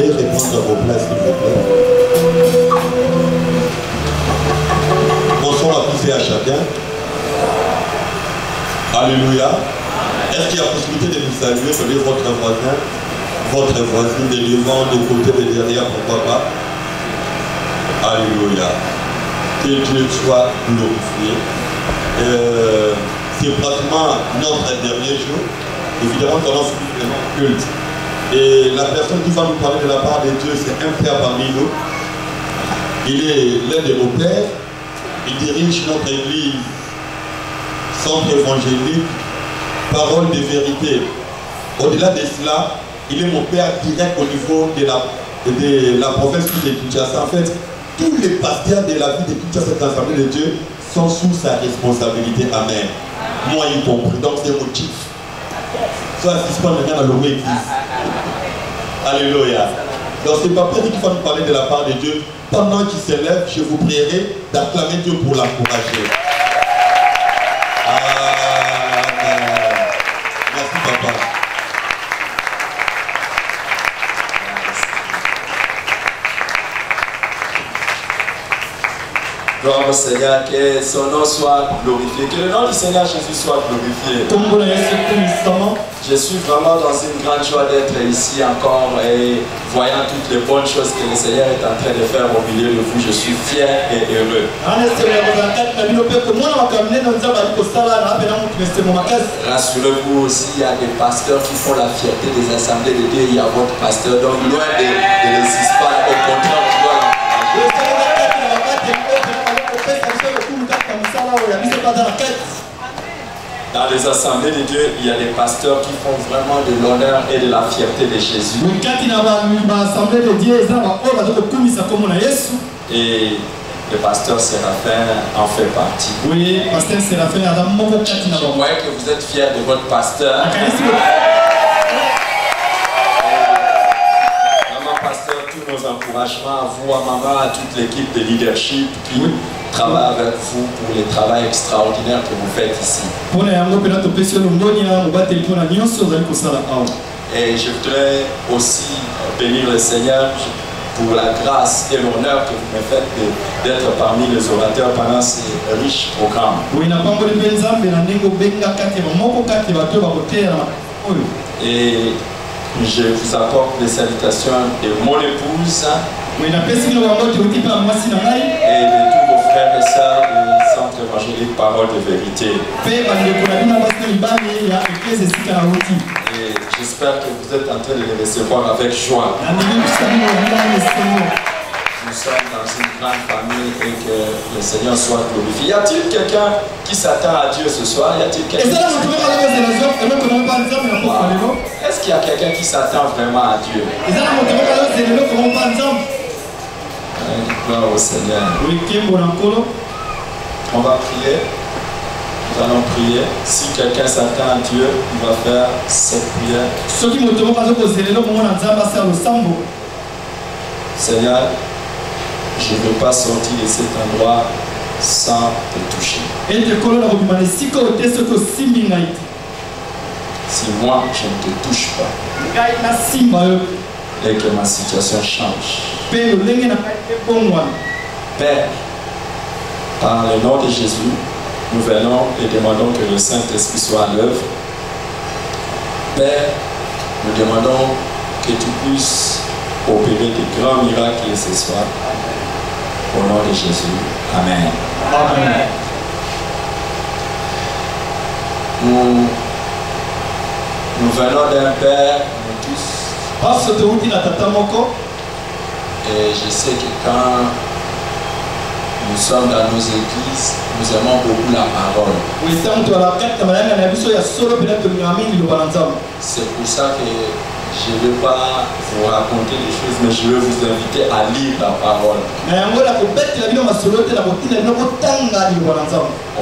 Veuillez répondre à vos places, s'il vous plaît. Bonsoir à tous et à chacun. Alléluia. Est-ce qu'il y a possibilité de nous saluer, saluer votre voisin, votre voisine, de devant, de côté, de derrière, pourquoi pas? Alléluia. Que Dieu soit glorifié. C'est pratiquement notre dernier jour. Évidemment, nous allons suivre vraiment culte. Et la personne qui va nous parler de la part de Dieu, c'est un frère parmi nous. Il est l'un de nos pères. Il dirige notre église, centre évangélique, parole de vérité. Au-delà de cela, il est mon père direct au niveau de la province de Kinshasa. En fait, tous les pasteurs de la vie de Kinshasa, cette assemblée de Dieu, sont sous sa responsabilité. Amen. Moi y compris. Donc c'est motif. Ça, c'est ce qu'on a dans le église. Alléluia. Donc c'est pas Père qui va nous parler de la part de Dieu. Pendant qu'il s'élève, je vous prierai d'acclamer Dieu pour l'encourager. Amen. Merci papa. Gloire au Seigneur, que son nom soit glorifié, que le nom du Seigneur Jésus soit glorifié. Je suis vraiment dans une grande joie d'être ici encore et voyant toutes les bonnes choses que le Seigneur est en train de faire au milieu de vous, je suis fier et heureux. Rassurez-vous aussi, il y a des pasteurs qui font la fierté des assemblées de Dieu, il y a votre pasteur, donc loin de les suspendre, au contraire, on doit l'encourager. Dans les assemblées de Dieu, il y a des pasteurs qui font vraiment de l'honneur et de la fierté de Jésus. Et le pasteur Séraphin en fait partie. Oui, pasteur Séraphin, je croyais que vous êtes fiers de votre pasteur. Vraiment, pasteur, tous nos encouragements à vous, à maman, à toute l'équipe de leadership qui travaille avec vous pour le travail extraordinaire que vous faites ici. Et je voudrais aussi bénir le Seigneur pour la grâce et l'honneur que vous me faites d'être parmi les orateurs pendant ces riches programmes. Et je vous apporte les salutations de mon épouse et de tous vos frères et sœurs du centre évangélique Parole de Vérité. Et j'espère que vous êtes en train de les recevoir avec joie. Nous sommes dans une grande famille et que le Seigneur soit glorifié. Y a-t-il quelqu'un qui s'attend à Dieu ce soir? Y a-t-il quelqu'un Est-ce qu'il y a quelqu'un qui s'attend vraiment à Dieu? Gloire au Seigneur. On va prier. Nous allons prier. Si quelqu'un s'attend à Dieu, il va faire cette prière. Seigneur, je ne veux pas sortir de cet endroit sans te toucher. Si moi, je ne te touche pas et que ma situation change. Père, par le nom de Jésus, nous venons et demandons que le Saint-Esprit soit à l'œuvre. Père, nous demandons que tu puisses opérer de grands miracles ce soir. Au nom de Jésus. Amen. Amen. Nous venons d'un Père, nous tous. Et je sais que quand nous sommes dans nos églises, nous aimons beaucoup la parole. C'est pour ça que je ne vais pas vous raconter des choses, mais je veux vous inviter à lire la parole.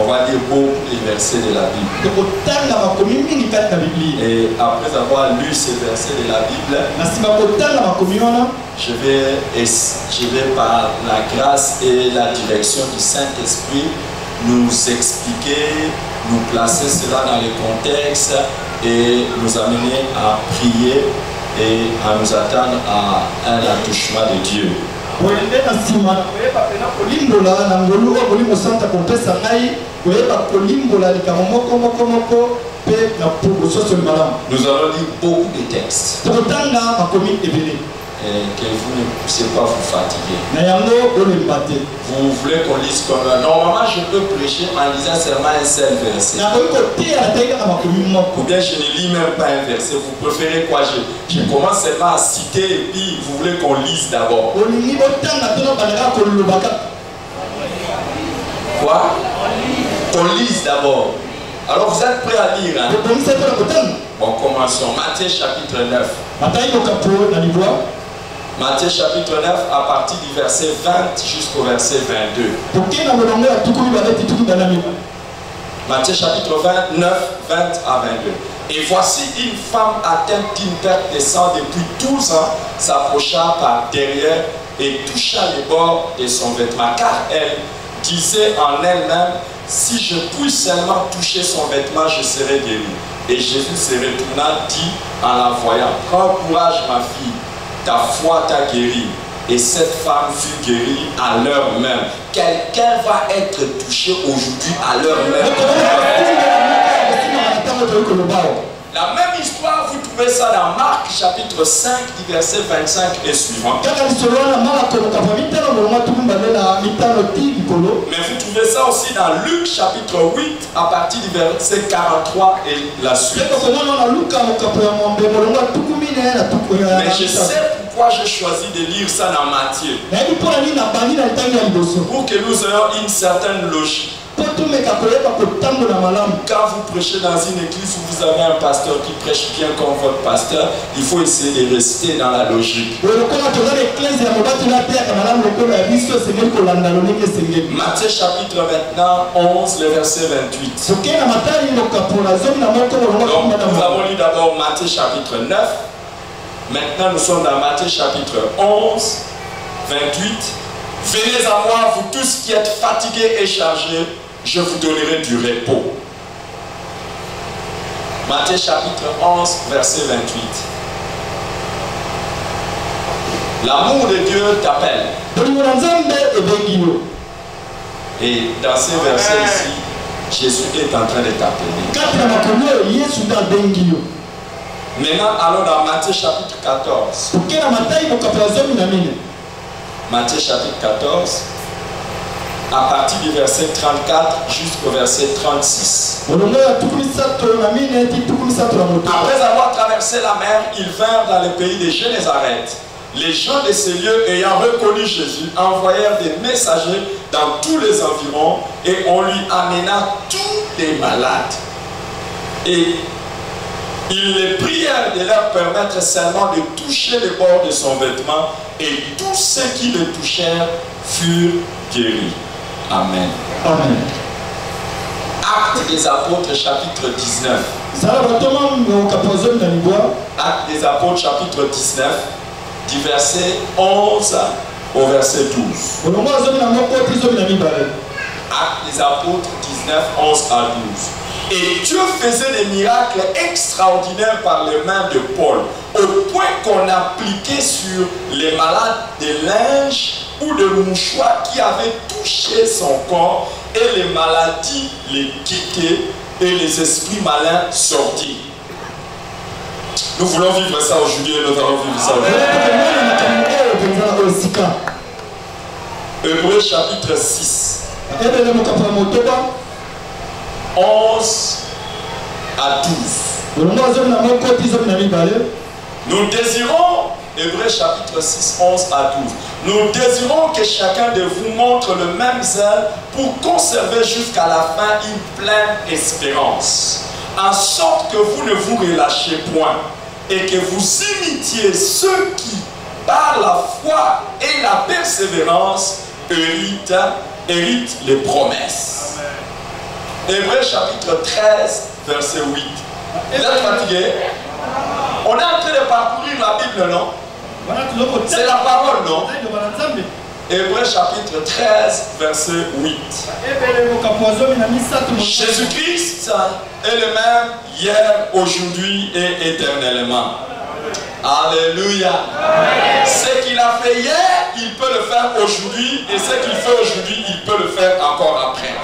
On va lire beaucoup les versets de la Bible. Et après avoir lu ces versets de la Bible, je vais par la grâce et la direction du Saint-Esprit nous expliquer, nous placer cela dans le contexte et nous amener à prier et à nous attendre à un attouchement de Dieu. Nous allons lire beaucoup de textes. Et que vous ne puissiez pas vous fatiguer. Vous voulez qu'on lise comme... Normalement, je peux prêcher en lisant seulement un seul verset. Ou bien je ne lis même pas un verset. Vous préférez quoi? Je commence seulement à citer et puis vous voulez qu'on lise d'abord. Quoi? Qu'on lise d'abord. Alors vous êtes prêts à lire, hein? Bon, commençons. Matthieu chapitre 9. Matthieu chapitre 9 à partir du verset 20 jusqu'au verset 22. Matthieu chapitre 29, 20 à 22. Et voici une femme atteinte d'une perte de sang depuis 12 ans s'approcha par derrière et toucha les bords de son vêtement. Car elle disait en elle-même, si je puis seulement toucher son vêtement, je serai guéri. Et Jésus se retourna, dit en la voyant, prends courage ma fille, ta foi t'a guéri. Et cette femme fut guérie à l'heure même. Quelqu'un va être touché aujourd'hui à l'heure même. La même histoire, vous trouvez ça dans Marc chapitre 5, du verset 25 et suivant. Mais vous trouvez ça aussi dans Luc chapitre 8, à partir du verset 43 et la suite. Mais je sais pourquoi j'ai choisi de lire ça dans Matthieu. Pour que nous ayons une certaine logique. Quand vous prêchez dans une église où vous avez un pasteur qui prêche bien comme votre pasteur, il faut essayer de rester dans la logique. Matthieu chapitre maintenant 11, le verset 28. Donc nous avons lu d'abord Matthieu chapitre 9. Maintenant nous sommes dans Matthieu chapitre 11, 28. Venez à moi, vous tous qui êtes fatigués et chargés, je vous donnerai du repos. Matthieu chapitre 11, verset 28. L'amour de Dieu t'appelle. Et dans ces versets ici, Jésus est en train de t'appeler. Maintenant, allons dans Matthieu chapitre 14. Matthieu chapitre 14. À partir du verset 34 jusqu'au verset 36. Après avoir traversé la mer, ils vinrent dans le pays de Génézareth. Les gens de ces lieux ayant reconnu Jésus envoyèrent des messagers dans tous les environs et on lui amena tous les malades. Et ils les prièrent de leur permettre seulement de toucher les bords de son vêtement et tous ceux qui le touchèrent furent guéris. Amen. Amen. Actes des apôtres chapitre 19. Actes des apôtres chapitre 19 du verset 11 au verset 12. Actes des apôtres 19, 11 à 12. Et Dieu faisait des miracles extraordinaires par les mains de Paul, au point qu'on appliquait sur les malades des linges ou de mouchoirs qui avaient touché son corps, et les maladies les quittaient et les esprits malins sortirent. Nous voulons vivre ça aujourd'hui et nous allons vivre ça aujourd'hui. Hébreux chapitre 6. 11 à 12. Nous désirons, Hébreux chapitre 6, 11 à 12. Nous désirons que chacun de vous montre le même zèle pour conserver jusqu'à la fin une pleine espérance, en sorte que vous ne vous relâchez point et que vous imitiez ceux qui, par la foi et la persévérance, héritent les promesses. Hébreux chapitre 13, verset 8. Vous êtes fatigués? On est en train de parcourir la Bible, non? C'est la parole, non? Hébreux chapitre 13, verset 8. Jésus-Christ est le même hier, aujourd'hui et éternellement. Alléluia. Ce qu'il a fait hier, il peut le faire aujourd'hui. Et ce qu'il fait aujourd'hui, il peut le faire encore après.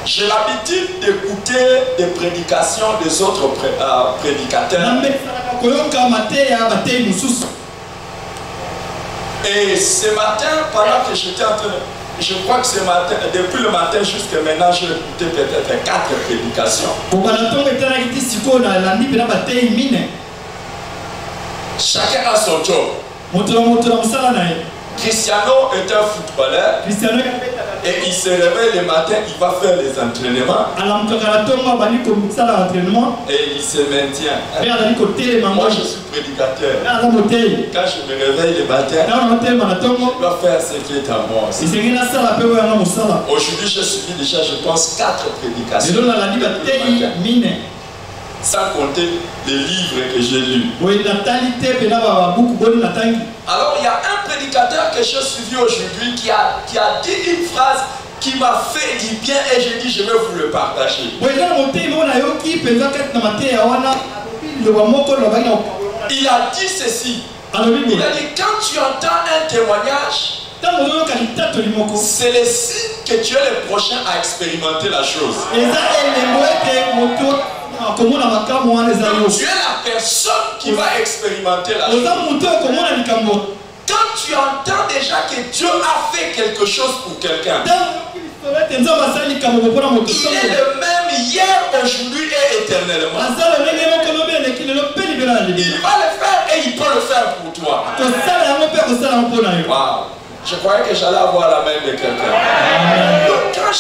J'ai l'habitude d'écouter des prédications des autres prédicateurs. Et ce matin, pendant que j'étais en train de... Je crois que ce matin, depuis le matin jusqu'à maintenant, j'ai écouté peut-être 4 prédications. Chacun a son job. Cristiano est un footballeur et il se réveille le matin, il va faire les entraînements et il se maintient. Moi je suis prédicateur. Quand je me réveille le matin, je dois faire ce qui est à moi aussi. Aujourd'hui j'ai suivi déjà, je pense, 4 prédications. Sans compter les livres que j'ai lus. Alors il y a un prédicateur que j'ai suivi aujourd'hui qui a dit une phrase qui m'a fait du bien et j'ai dit je vais vous le partager. Il a dit ceci. Il a dit quand tu entends un témoignage, c'est le signe que tu es le prochain à expérimenter la chose. Tu es la personne qui va expérimenter la chose. Quand tu entends déjà que Dieu a fait quelque chose pour quelqu'un, il est le même hier, aujourd'hui et éternellement. Il va le faire et il peut le faire pour toi. Wow. Je croyais que j'allais avoir la main de quelqu'un. Donc quand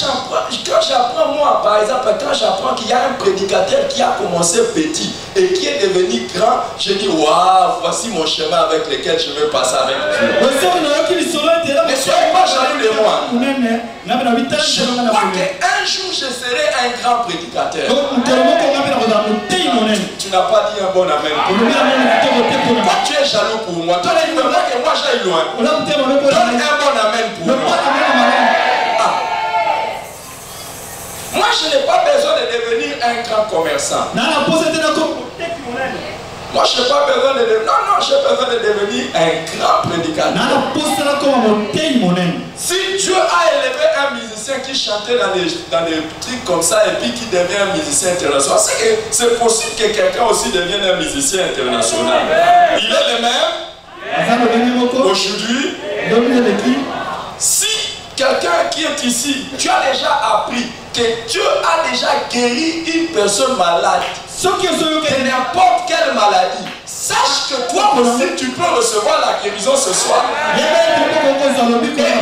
j'apprends moi, par exemple, quand j'apprends qu'il y a un prédicateur qui a commencé petit et qui est devenu grand, je dis waouh, voici mon chemin avec lequel je vais passer avec Dieu. Ne soyez pas jaloux de moi. Je crois qu'un jour je serai un grand prédicateur. Tu n'as pas dit un bon amen. Pourquoi tu es jaloux pour moi? Toi tu ne veux pas que moi j'aille loin. Donne un bon amen pour moi. Moi je n'ai pas besoin de devenir un grand commerçant. Moi je n'ai pas besoin de devenir... Non, j'ai besoin de devenir un grand prédicateur. Si Dieu a élevé un musicien qui chantait dans des trucs comme ça et puis qui devient un musicien international, c'est possible que quelqu'un aussi devienne un musicien international. Il est le même aujourd'hui. Si quelqu'un qui est ici, tu as déjà appris que Dieu a déjà guéri une personne malade de n'importe quelle maladie, sache que toi aussi tu peux recevoir la guérison ce soir. Et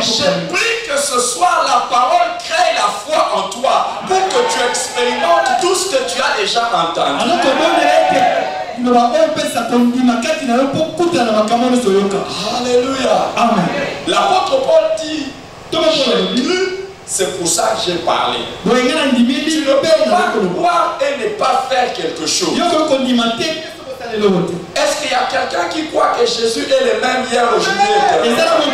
je prie que ce soir la parole crée la foi en toi pour que tu expérimentes tout ce que tu as déjà entendu. Alléluia. Amen. L'apôtre Paul dit, j'ai cru, c'est pour ça que j'ai parlé. Tu ne peux pas croire et ne pas faire quelque chose. Est-ce qu'il y a quelqu'un qui croit que Jésus est le même hier, aujourd'hui et éternellement?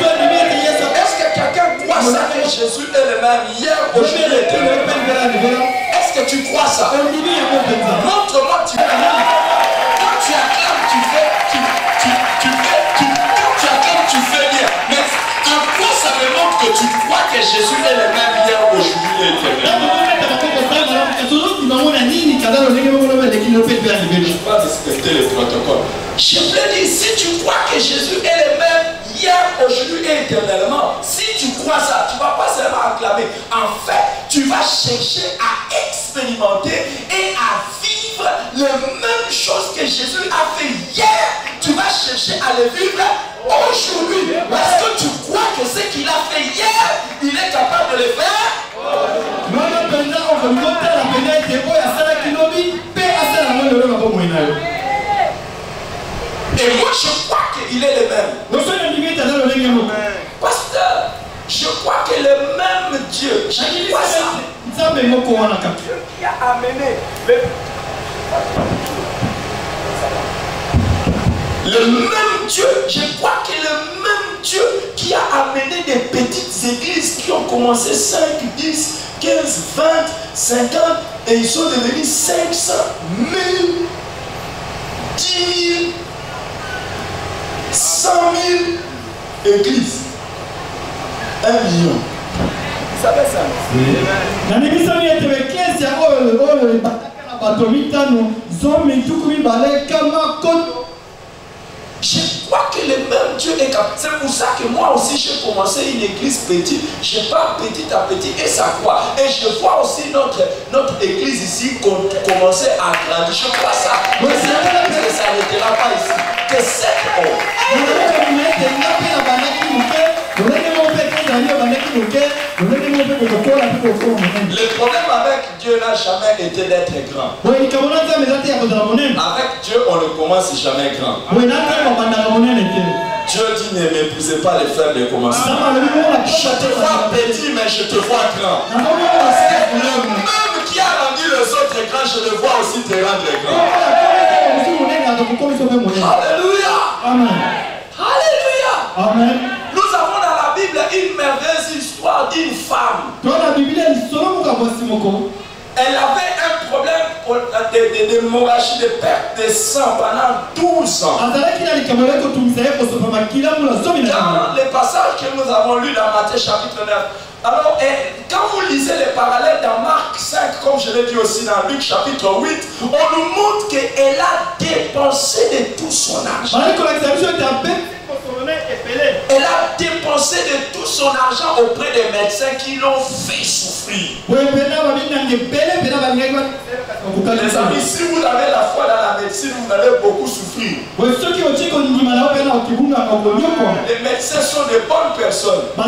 Est-ce que quelqu'un croit ça que Jésus est le même hier, aujourd'hui et éternellement? Est-ce que tu crois ça? Montre-moi, quand tu acclames, tu fais bien. Mais en quoi ça me montre que tu crois que Jésus est le même hier, aujourd'hui et éternellement? Je dois respecter le protocole. Je te dis, si tu crois que Jésus est le même hier, aujourd'hui et éternellement, si tu crois ça, tu ne vas pas seulement acclamer. En fait, tu vas chercher à expérimenter et à vivre les mêmes choses que Jésus a fait hier. Tu vas chercher à les vivre aujourd'hui. Parce que tu crois que ce qu'il a fait hier, il est capable de le faire. Et moi je crois qu'il est le même. Pasteur, je crois que le même Dieu, je crois ça. Dieu qui a amené le même Dieu, je crois que le même Dieu qui a amené des petites églises qui ont commencé 5, 10, 15, 20, 50 et ils sont devenus 500, 1000, 10 000, 100 000 églises. 1 million. Vous savez ça? Je crois que le même Dieu est capable. C'est pour ça que moi aussi j'ai commencé une église petite. Je pars petit à petit et ça croit. Et je vois aussi notre église ici commencer à grandir. Je crois ça. Mais ça n'arrêtera pas ici. Que cette le problème avec Dieu n'a jamais été d'être grand. Avec Dieu, on ne commence jamais grand. Dieu dit ne méprisez pas les faibles de commencement. Je te vois petit, mais je te vois grand. Parce que le même qui a rendu les autres grands, je le vois aussi te rendre grand. Alléluia. Amen. Alléluia. Amen. Nous avons dans la Bible une merveilleuse histoire d'une femme. Elle avait un problème d'hémorragie, de perte de sang pendant 12 ans. Dans le passage que nous avons lu dans Matthieu chapitre 9, alors, quand vous lisez les parallèles dans Marc 5, comme je l'ai dit aussi dans Luc chapitre 8, on nous montre qu'elle a dépensé de tout son argent. Elle a dépensé de tout son argent auprès des médecins qui l'ont fait souffrir. Les amis, si vous avez la foi dans la médecine, vous allez beaucoup souffrir. Les médecins sont de bonnes personnes. Mais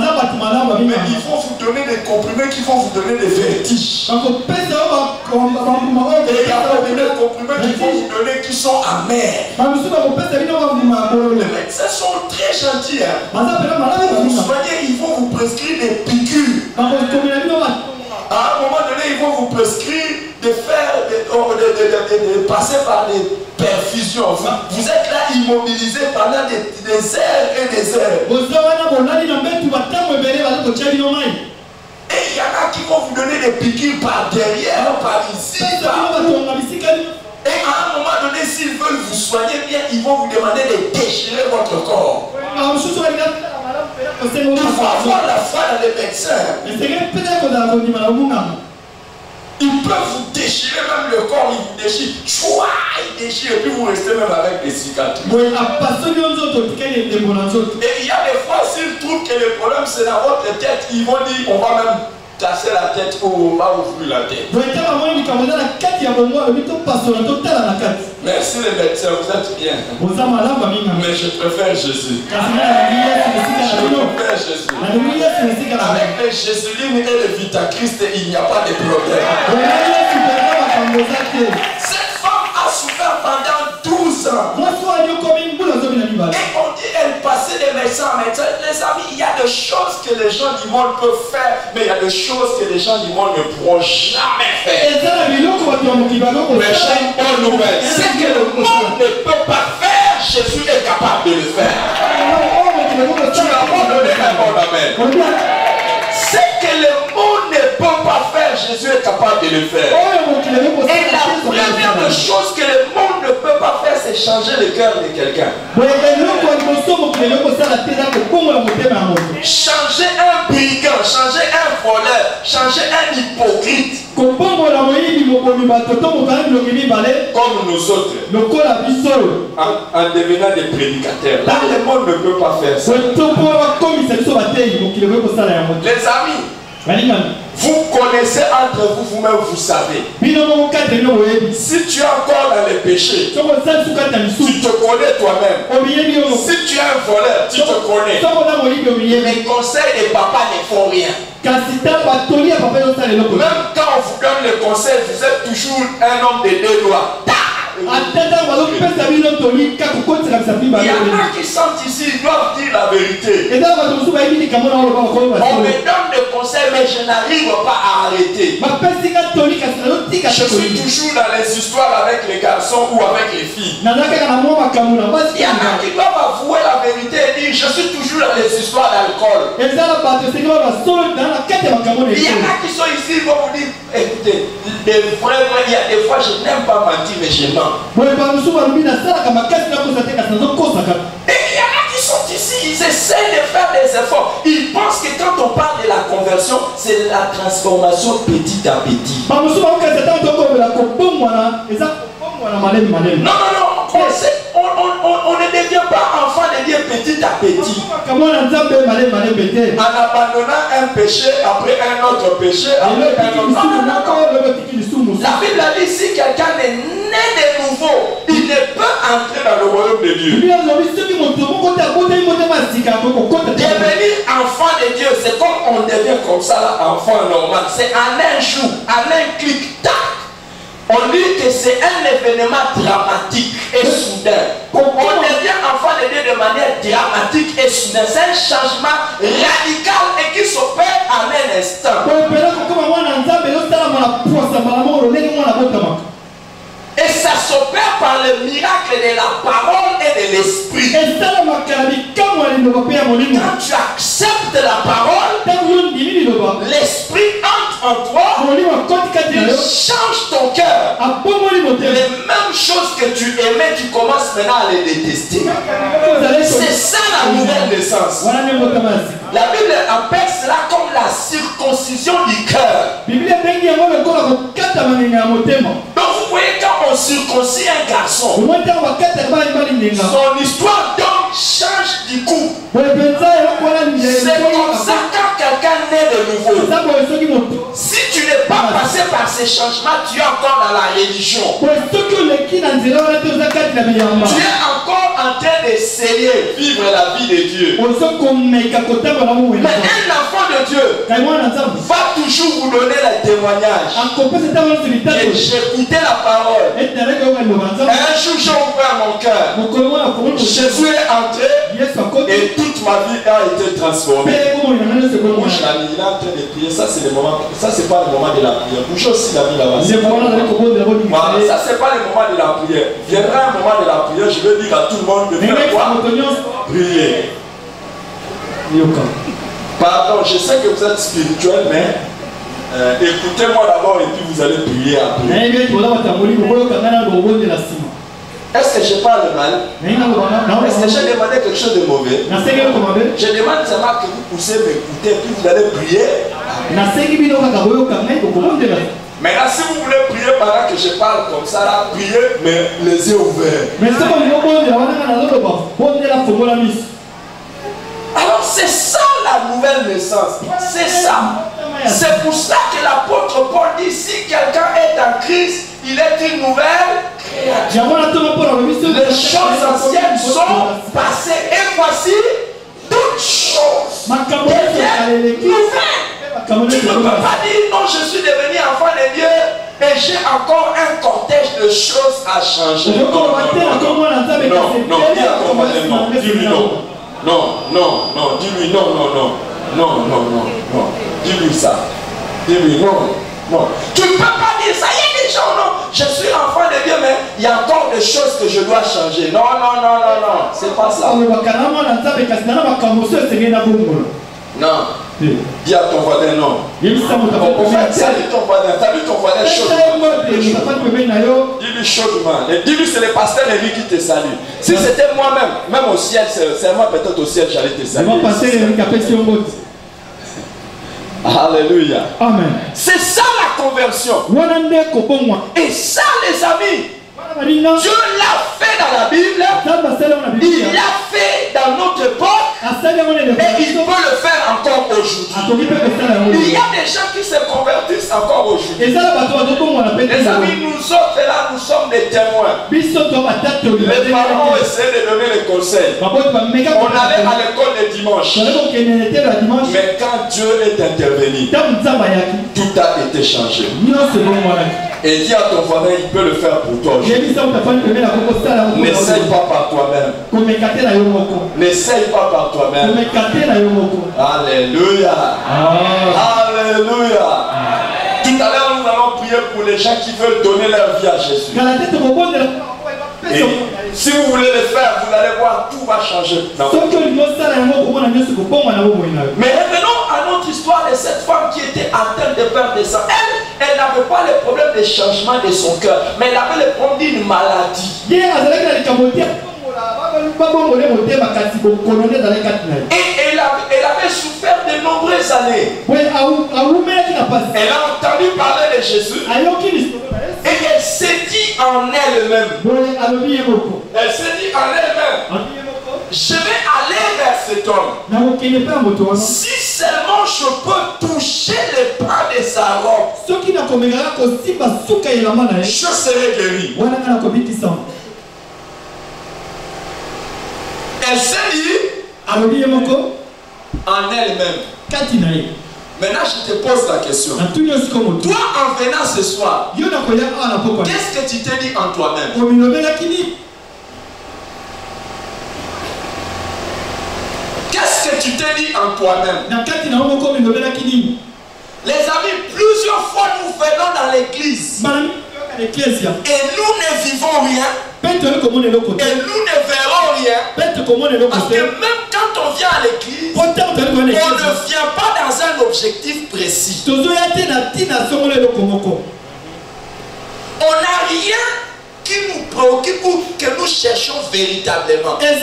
ils vont vous donner des comprimés qui vont vous donner des vertiges. Et il y a beaucoup de comprimés qui vont vous donner qui sont amers. Les médecins sont très gentils. Pour vous soigner, ils vont vous prescrire des piqûres. À un moment donné, ils vont vous prescrire de faire, de passer par des perfusions. Vous êtes là immobilisé pendant des heures et des heures. Et il y en a qui vont vous donner des piqûres par derrière, par ici, et à un moment donné, s'ils veulent vous soigner bien, ils vont vous demander de déchirer votre corps. Il faut avoir la foi dans les médecins. Ils peuvent vous déchirer même le corps, ils vous déchirent. Chouah, ils déchirent et puis vous restez même avec des cicatrices. Et il y a des fois, s'ils trouvent que le problème c'est dans votre tête, ils vont dire on va même casser la tête ou on va ouvrir la tête. Merci les médecins, vous êtes bien. Mais je préfère Jésus. Je préfère Jésus. Avec les Jésuline et le Vitachrist, il n'y a pas de problème. Cette femme a souffert pendant 12 ans. Et on dit elle passait des médecins en médecins. Les amis, il y a des choses que les gens du monde peuvent faire, mais il y a des choses que les gens du monde ne pourront jamais faire. Mais j'ai une bonne nouvelle. C'est que le monde ne peut pas faire, Jésus est capable de le faire. Tu n'as pas donné un bon amen. C'est que le monde ne peut pas faire, Jésus est capable de le faire. Et la première chose que le monde ne peut pas faire, c'est changer le cœur de quelqu'un. Changer un brigand, changer un voleur, changer un hypocrite. Comme nous autres, en devenant des prédicateurs. Là, le monde ne peut pas faire ça. Les amis, vous connaissez entre vous, vous-même, vous savez. Si tu es encore dans les péchés, tu te connais toi-même. Si tu es un voleur, tu te connais. Les conseils des papas ne font rien. Même quand on vous donne les conseils, vous êtes toujours un homme de deux doigts. Il y en a qui sont ici, ils doivent dire la vérité. On me donne des conseils, mais je n'arrive pas à arrêter. je suis toujours dans les histoires avec les garçons ou avec les filles. Il y en a qui doivent avouer la vérité et dire je suis toujours dans les histoires d'alcool. Il y en a qui sont ici, ils vont vous dire écoutez, il y a des fois je n'aime pas mentir mais je mens. Et il y en a qui sont ici, ils essaient de faire des efforts. Ils pensent que quand on parle de la conversion, c'est la transformation petit à petit. Non, on ne devient pas enfant de Dieu petit à petit. En abandonnant un péché, après un autre péché, après un autre. La Bible a dit si quelqu'un est né de nouveau, il ne peut entrer dans le royaume de Dieu. Devenir enfant de Dieu, c'est comme on devient comme ça, là, enfant normal. C'est en un jour, en un clic, tac. On dit que c'est un événement dramatique et soudain. On devient enfant de Dieu de manière dramatique et soudain. C'est un changement radical et qui s'opère en un instant. Et ça s'opère par le miracle de la parole et de l'esprit. Quand tu acceptes la parole, l'esprit entre en toi, il change ton cœur. Les mêmes choses que tu aimais, tu commences maintenant à les détester. C'est ça la nouvelle naissance. La Bible appelle cela comme la circoncision du cœur. Donc vous voyez, quand on circoncis un garçon, son histoire donc change du coup. C'est comme ça quand quelqu'un naît de nouveau. Si tu n'es pas passé par ces changements, tu es encore dans la religion. Tu es encore en train d'essayer de vivre la vie de Dieu. Mais un enfant de Dieu va toujours vous donner le témoignage. J'ai écouté la parole. Un jour j'ai ouvert mon cœur. Jésus est entré et toute ma vie a été transformée. Il est en train de prier. Ça c'est le moment. Ça c'est pas le moment de la prière. Bouge aussi la vie là-bas. Voilà, ça c'est pas le moment de la prière. Viendra un moment de la prière. Je vais dire à tout le monde de faire quoi? Prier. Pardon, je sais que vous êtes spirituel, mais écoutez-moi d'abord et puis vous allez prier après. Est-ce que je parle mal? Est-ce que j'ai demandé quelque chose de mauvais? Je demande seulement que vous puissiez m'écouter et puis vous allez prier. Maintenant, si vous voulez prier pendant que je parle comme ça, là, priez, mais les yeux ouverts. Alors c'est ça la nouvelle naissance. C'est ça. C'est pour ça que l'apôtre Paul dit si quelqu'un est en Christ, il est une nouvelle créature. Les choses anciennes sont passées et voici toutes choses deviennent nouvelles. Tu ne peux pas dire non, je suis devenu enfant de Dieu et j'ai encore un cortège de choses à changer. Non, dis à ton voisin non, dis-lui non. Non, dis-lui non. Dis-lui ça. Dis-lui non. Tu ne peux pas dire ça. Il y a des gens, non. Je suis enfant de Dieu, mais il y a encore des choses que je dois changer. Non. C'est pas ça. Non. Dis à ton voisin non. En fait, salut ton voisin. Salut ton voisin chaudement. Dis-lui chaudement. Dis-lui c'est le pasteur Élie qui te salue. Si c'était moi-même, même au ciel, c'est moi peut-être au ciel, j'allais te saluer. Alléluia. Amen. C'est ça la conversion. Et ça les amis, Dieu l'a fait dans la Bible. Il l'a fait dans notre époque. Et il peut le faire encore aujourd'hui. Il y a des gens qui se convertissent encore aujourd'hui. Les amis, nous autres là, nous sommes des témoins. Les parents ont essayé de donner les conseils. On allait à l'école le dimanche. Mais quand Dieu est intervenu, tout a été changé. Et dis à ton voisin, il peut le faire pour toi. N'essaye pas par toi-même. N'essaye pas par toi-même. Alléluia. Alléluia. Tout à l'heure, nous allons prier prier pour les gens qui veulent donner leur vie à Jésus. Et si vous voulez le faire, vous allez voir, tout va changer. Mais revenons à notre histoire de cette femme qui était atteinte de perte de sang. Elle n'avait pas le problème de changement de son cœur, mais elle avait le problème d'une maladie. Et elle avait souffert de nombreuses années. Elle a entendu parler de Jésus. Et elle s'est dit en elle-même. Elle s'est dit en elle-même. Je vais aller vers cet homme. Si seulement je peux toucher les pas de sa robe, je serai guéri. Elle s'est dit en elle-même. Maintenant, je te pose la question. Toi, en venant ce soir, qu'est-ce que tu t'es dit en toi-même? Qu'est-ce que tu t'es dit en toi-même? Les amis, plusieurs fois nous venons dans l'église. Et nous ne vivons rien. Et nous ne verrons rien. Parce que même quand on vient à l'église, on ne vient pas dans un objectif précis. On n'a rien qui nous préoccupe ou que nous cherchons véritablement. Elle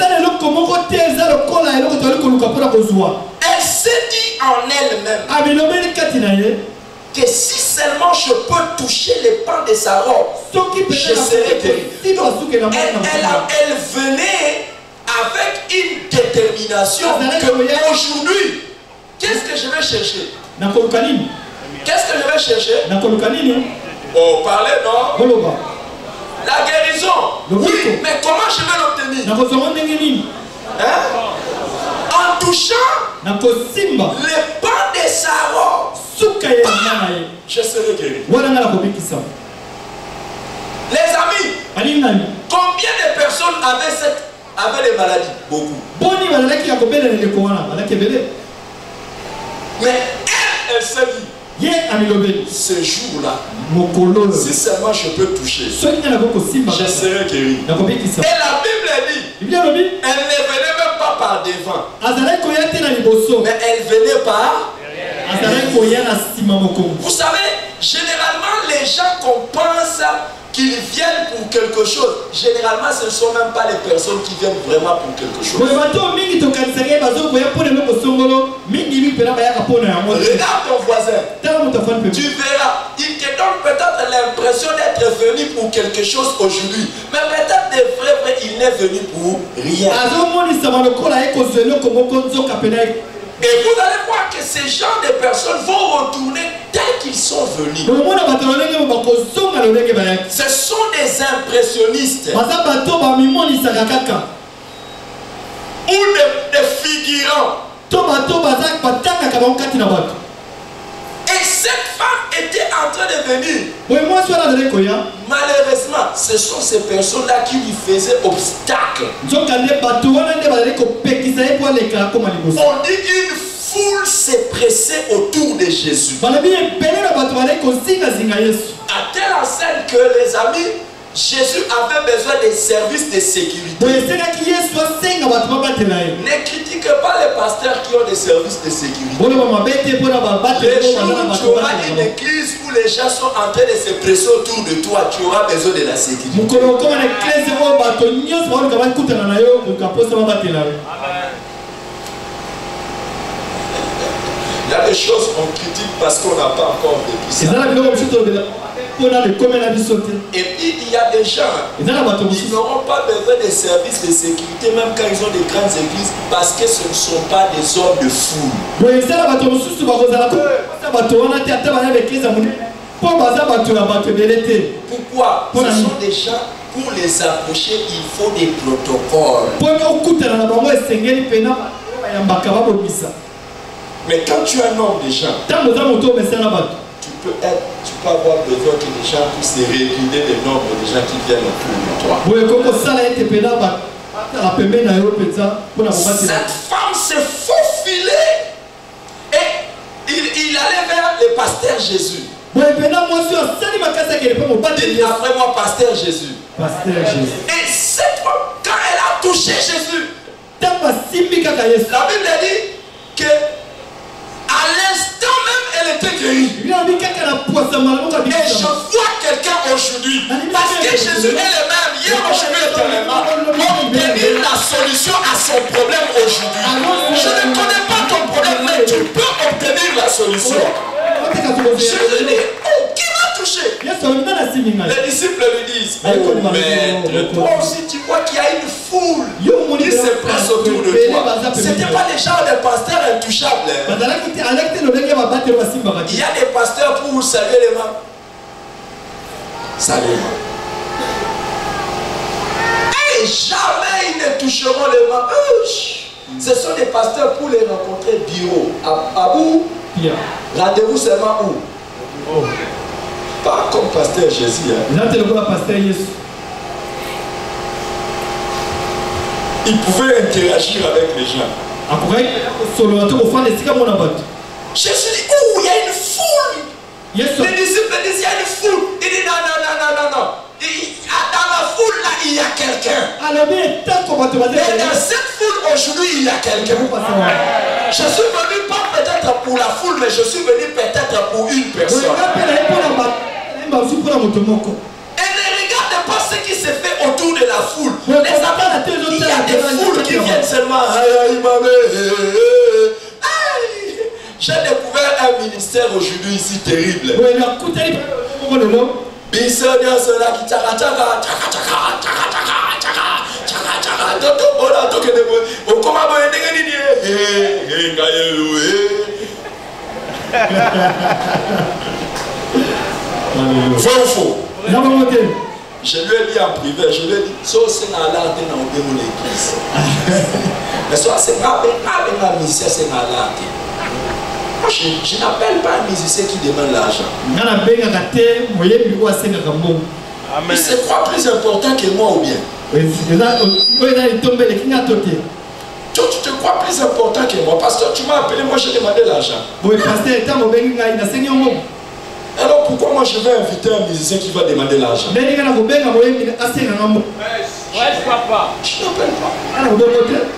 s'est dit en elle-même que si seulement je peux toucher les pans de sa robe, je serai guéri. Elle venait avec une détermination que aujourd'hui, qu'est-ce que je vais chercher? Qu'est-ce que je vais chercher? Oh, parlez non? La guérison. Oui, mais comment je vais l'obtenir? Hein? En touchant les pans de sa robe, je serai guéri. Les amis, combien de personnes avaient les maladies? Beaucoup. Mais elle s'est dit, ce jour-là, si seulement je peux toucher, je serai guéri. Et la Bible dit, elle ne venait même pas par devant, mais elle venait par. Vous savez, généralement les gens qu'on pense qu'ils viennent pour quelque chose, généralement ce ne sont même pas les personnes qui viennent vraiment pour quelque chose. Regarde ton voisin, tu verras, il te donne peut-être l'impression d'être venu pour quelque chose aujourd'hui, mais peut-être de vrai, il n'est venu pour rien. Et vous allez voir que ces genres de personnes vont retourner tels qu'ils sont venus. Ce sont des impressionnistes. Ou des figurants. Et cette femme était en train de venir. Malheureusement, ce sont ces personnes-là qui lui faisaient obstacle. On dit une foule s'est pressée autour de Jésus. À telle enseigne que les amis, Jésus avait besoin des services de sécurité. Ne critiquez pas les pasteurs qui ont des services de sécurité. Les jours où tu auras une église où les gens sont en train de se presser autour de toi, tu auras besoin de la sécurité. Il y a des choses qu'on critique parce qu'on n'a pas encore vécu ça. Et puis il y a des gens, ils n'auront pas besoin de services de sécurité même quand ils ont des grandes églises parce que ce ne sont pas des hommes de foule. Pourquoi? Ce sont des gens, pour les approcher, il faut des protocoles. Mais quand tu es un homme de gens, tu peux avoir besoin que les gens puissent réguler le nombre de gens qui viennent autour de toi. Cette femme s'est faufilée et il allait vers le pasteur Jésus. Et Dites après moi, Pasteur Jésus. Pasteur Jésus. Et cette fois, quand elle a touché Jésus, la Bible dit que à l'instant même, elle était guérie. Et je vois quelqu'un aujourd'hui, parce que Jésus est le même, hier, aujourd'hui, éternellement, obtenir la solution à son problème aujourd'hui. Je ne connais pas ton problème, mais tu peux obtenir la solution. Jésus dit, oh, qui m'a touché? Les disciples lui disent, oh maître, toi aussi tu vois qu'il y a une foule qui se place autour de toi. Ce n'était pas les gens des pasteurs intouchables. Il y a des pasteurs pour saluer les mains. Saluer les mains. Et jamais ils ne toucheront les mains. Ce sont des pasteurs pour les rencontrer bureau. À où? Rendez-vous seulement où? Pas comme pasteur Jésus. Il pouvait interagir avec les gens. Jésus dit, oh, il y a une foule. Les disciples disent, il y a une foule. Il dit, non. Dans la foule, là, il y a quelqu'un. Et dans cette foule, aujourd'hui, il y a quelqu'un. Je suis venu pas peut-être pour la foule, mais je suis venu peut-être pour une personne. Et ne regardez pas ce qui se fait autour de la foule. Il y a des foules qui viennent seulement. J'ai découvert un ministère aujourd'hui ici terrible. Vrai ou faux? Je lui ai dit en privé, je lui ai dit, so c'est dans l'art de l'église. Mais soit c'est pas un musicien, c'est dans l'art. Je n'appelle pas un musicien qui demande l'argent. Il se croit plus important que moi ou bien? Toi, tu te crois plus important que moi parce que tu m'as appelé, moi j'ai demandé l'argent. Alors pourquoi moi je vais inviter un musicien qui va demander l'argent? Je n'appelle pas.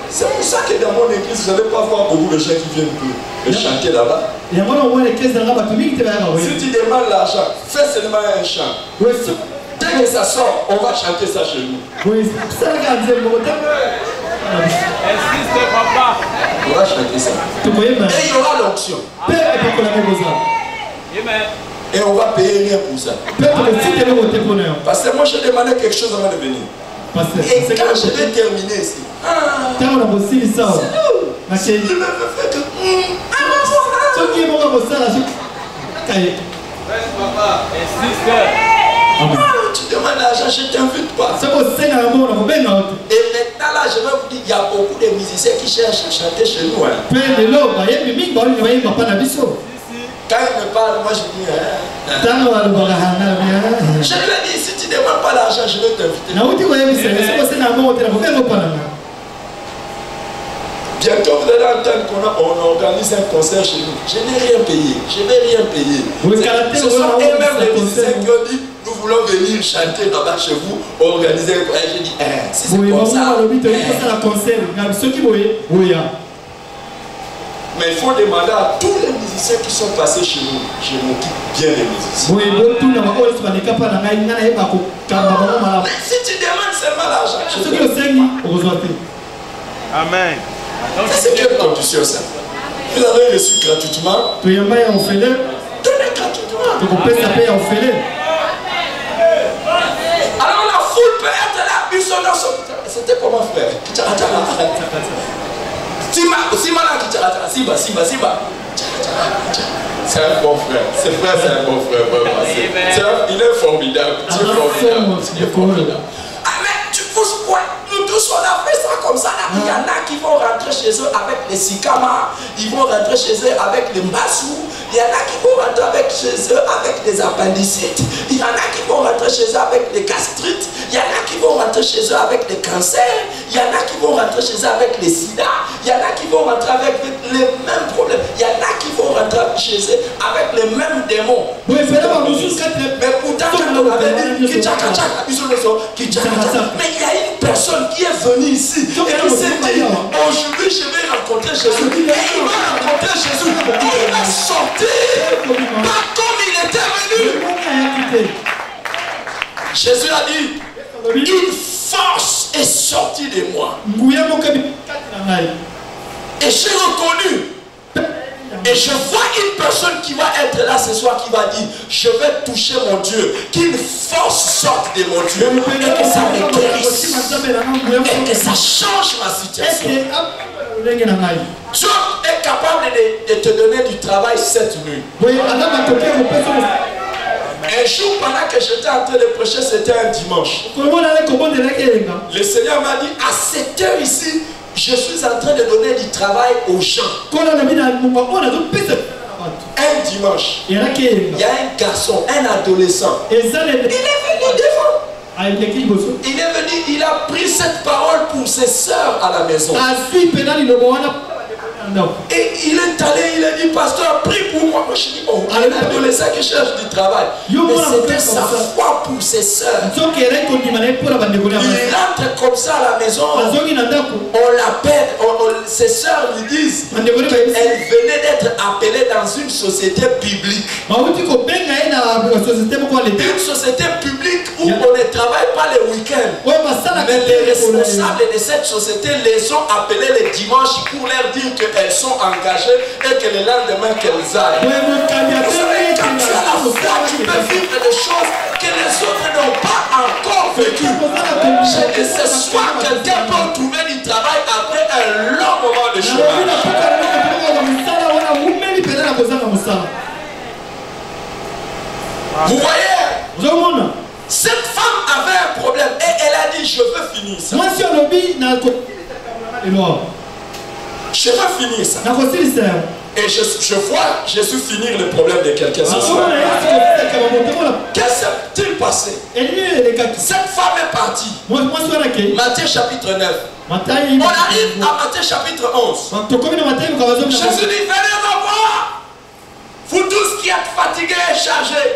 C'est pour ça que dans mon église, vous n'allez pas voir beaucoup de gens qui viennent pour chanter là-bas. Si tu demandes l'argent, fais seulement un chant. Dès que ça sort, on va chanter ça chez nous. Insiste, papa. On va chanter ça. Et il y aura l'onction. Et on va payer rien pour ça. Parce que moi, je demandais quelque chose avant de venir. Et quand je vais terminer ici, je me fais que... Tu demandes l'argent, je ne t'invite pas. Et maintenant là, je vais vous dire, il y a beaucoup de musiciens qui cherchent à chanter chez nous. Quand il me parle, moi je dis, je lui ai dit, si tu ne demandes pas l'argent, je vais t'inviter. Bientôt vous allez entendre qu'on organise un concert chez nous. Je n'ai rien payé. Je ne vais rien payer. Ce sont eux-mêmes les musiciens qui ont dit, nous voulons venir chanter là-bas chez vous, organiser un concert. J'ai dit, si c'est comme ça. Mais il faut demander à tous les musiciens qui sont passés chez nous. Je m'occupe bien des musiciens. Mais si tu demandes seulement l'argent, Amen. C'est quelle condition ça? Vous avez reçu gratuitement. Donnez gratuitement. Alors la foule peut être là. C'était comment frère? C'est un bon frère. C'est un bon frère. Il est formidable. Amen. Tu pousses point. Nous tous on a fait ça comme ça. Il y en a qui vont rentrer chez eux avec les sikamas. Ils vont rentrer chez eux avec les mbassous. Il y en a qui vont rentrer avec chez eux avec des appendicites. Il y en a qui vont rentrer chez eux avec des gastrites. Il y en a qui vont rentrer chez eux avec des cancers. Il y en a qui vont rentrer chez eux avec les sida. Il y en a qui vont rentrer avec les mêmes problèmes. Il y en a qui vont rentrer chez eux avec les mêmes démons. Mais pourtant, quand on avait dit mais il y a une personne qui est venue ici et qui s'est dit aujourd'hui je vais rencontrer Jésus. Et il va rencontrer Jésus. Et il va sortir pas comme il était venu. Jésus a dit une force est sortie de moi. Et j'ai reconnu. Et je vois une personne qui va être là ce soir qui va dire je vais toucher mon Dieu, qu'une force sorte de mon Dieu et que ça me guérisse et que ça change ma situation. Dieu est capable de te donner du travail cette nuit. Un jour pendant que j'étais en train de prêcher, c'était un dimanche. Le Seigneur m'a dit à cette heure ici, je suis en train de donner du travail aux gens. Un dimanche, il y a un garçon, un adolescent. Il est venu devant. Il est venu, il a pris cette parole pour ses sœurs à la maison. Et il est allé, il a dit, pasteur, prie pour moi. Moi, je dis, oh, un adolescent qui cherche du travail. Mais c'était sa foi pour ses sœurs. Il rentre comme ça à la maison. On l'appelle, ses sœurs lui disent qu'elle venait d'être appelée dans une société biblique. Une société publique où on ne travaille pas les week-ends. Mais les responsables de cette société les ont appelés les dimanches pour leur dire qu'elles sont engagées et que le lendemain qu'elles aillent. Vous savez, quand tu as la foi, tu peux vivre des choses que les autres n'ont pas encore vécues. J'ai dit ce soir, quelqu'un peut trouver du travail après un long moment de chômage. Vous voyez, cette femme avait un problème et elle a dit je veux finir ça. Je vais finir ça. Et je vois Jésus finir le problème de quelqu'un ce soir. Qu'est-ce qui s'est passé? Cette femme est partie. Matthieu chapitre 9. On arrive à Matthieu chapitre 11. Jésus dit venez me voir. Vous tous qui êtes fatigués et chargés,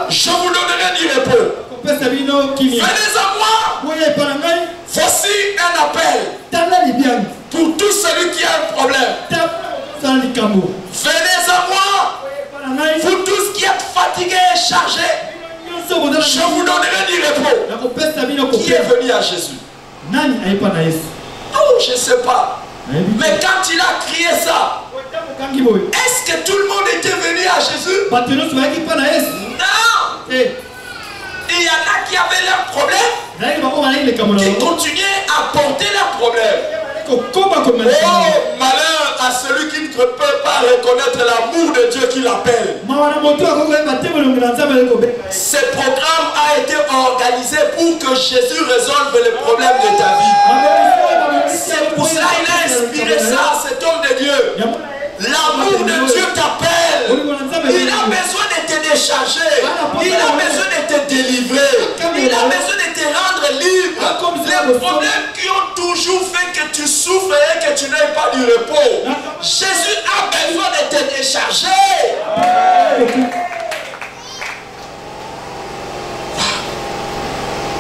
je vous donnerai du repos. Venez à moi. Voici un appel pour tout celui qui a un problème. Venez à moi. Vous tous qui êtes fatigués et chargés, je vous donnerai du repos. Qui est venu à Jésus? Oh, je ne sais pas. Mais quand il a crié ça, est-ce que tout le monde était venu à Jésus? Non. Il y en a qui avaient leurs problèmes, qui continuaient à porter leurs problèmes. Oh, malheur à celui qui ne peut pas reconnaître l'amour de Dieu qui l'appelle. Ce programme a été organisé pour que Jésus résolve les problèmes de ta vie. C'est pour cela qu'il a inspiré ça à cet homme de Dieu. L'amour de Dieu t'appelle. Il a besoin de te décharger. Il a besoin de te délivrer. Il a besoin de te rendre libre. Les problèmes qui ont toujours fait que tu souffres et que tu n'aies pas du repos. Jésus a besoin de te décharger.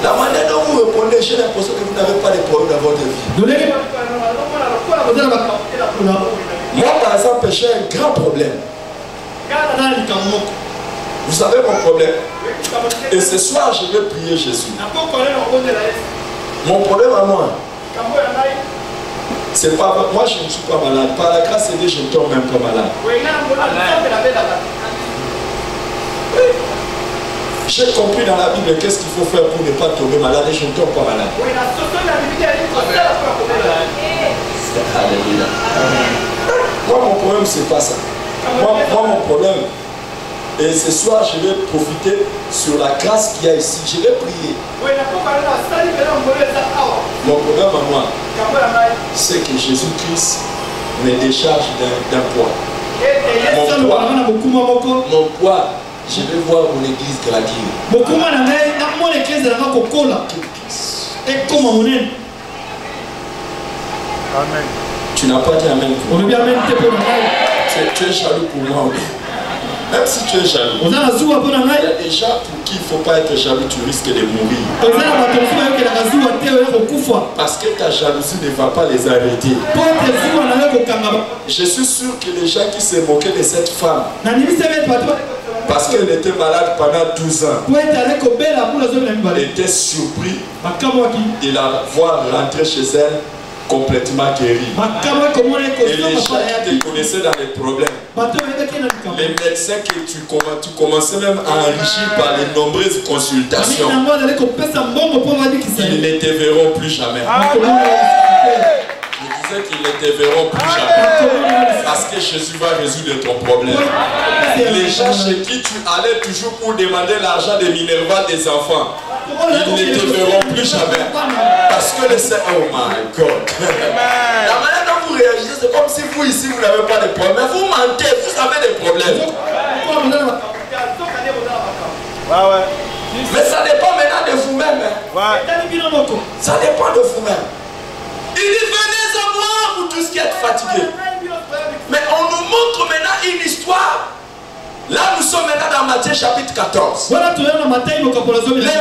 La manière dont vous répondez, j'ai l'impression que vous n'avez pas de problème dans votre vie. Moi, par exemple, j'ai un grand problème. Vous savez mon problème? Et ce soir, je vais prier Jésus. Mon problème à moi, c'est pas moi, je ne suis pas malade. Par la grâce de Dieu, je ne tombe même pas malade. J'ai compris dans la Bible qu'est-ce qu'il faut faire pour ne pas tomber malade et je ne tombe pas malade. Alléluia. Moi, mon problème, c'est pas ça. Moi, mon problème, et ce soir, je vais profiter sur la grâce qu'il y a ici. Je vais prier. Mon problème à moi, c'est que Jésus-Christ me décharge d'un poids. Mon poids, je vais voir mon église grandir. Amen. Tu n'as pas dit amen. Tu es jaloux pour moi. Même si tu es jaloux, il y a des gens pour qui il ne faut pas être jaloux, tu risques de mourir. Parce que ta jalousie ne va pas les arrêter. Je suis sûr que les gens qui se moquaient de cette femme, parce qu'elle était malade pendant 12 ans, étaient surpris de la voir rentrer chez elle complètement guérie. Et les gens qui te connaissaient dans les problèmes, les médecins que tu commençais même à enrichir par les nombreuses consultations, ils ne te verront plus jamais. Je disais qu'ils ne te verront plus jamais. Parce que Jésus va résoudre ton problème. Les gens chez qui tu allais toujours pour demander l'argent des Minerva des enfants, ils ne te verront plus jamais. Parce que le Seigneur, oh my God. La manière dont vous réagissez, c'est comme si vous ici, vous n'avez pas de problème. Mais vous mentez, vous avez des problèmes. Mais ça dépend maintenant de vous-même. Ça dépend de vous-même. Il dit, venez à moi, vous tous qui êtes fatigués. Mais on nous montre maintenant une histoire. Là, nous sommes maintenant dans Matthieu chapitre 14. Le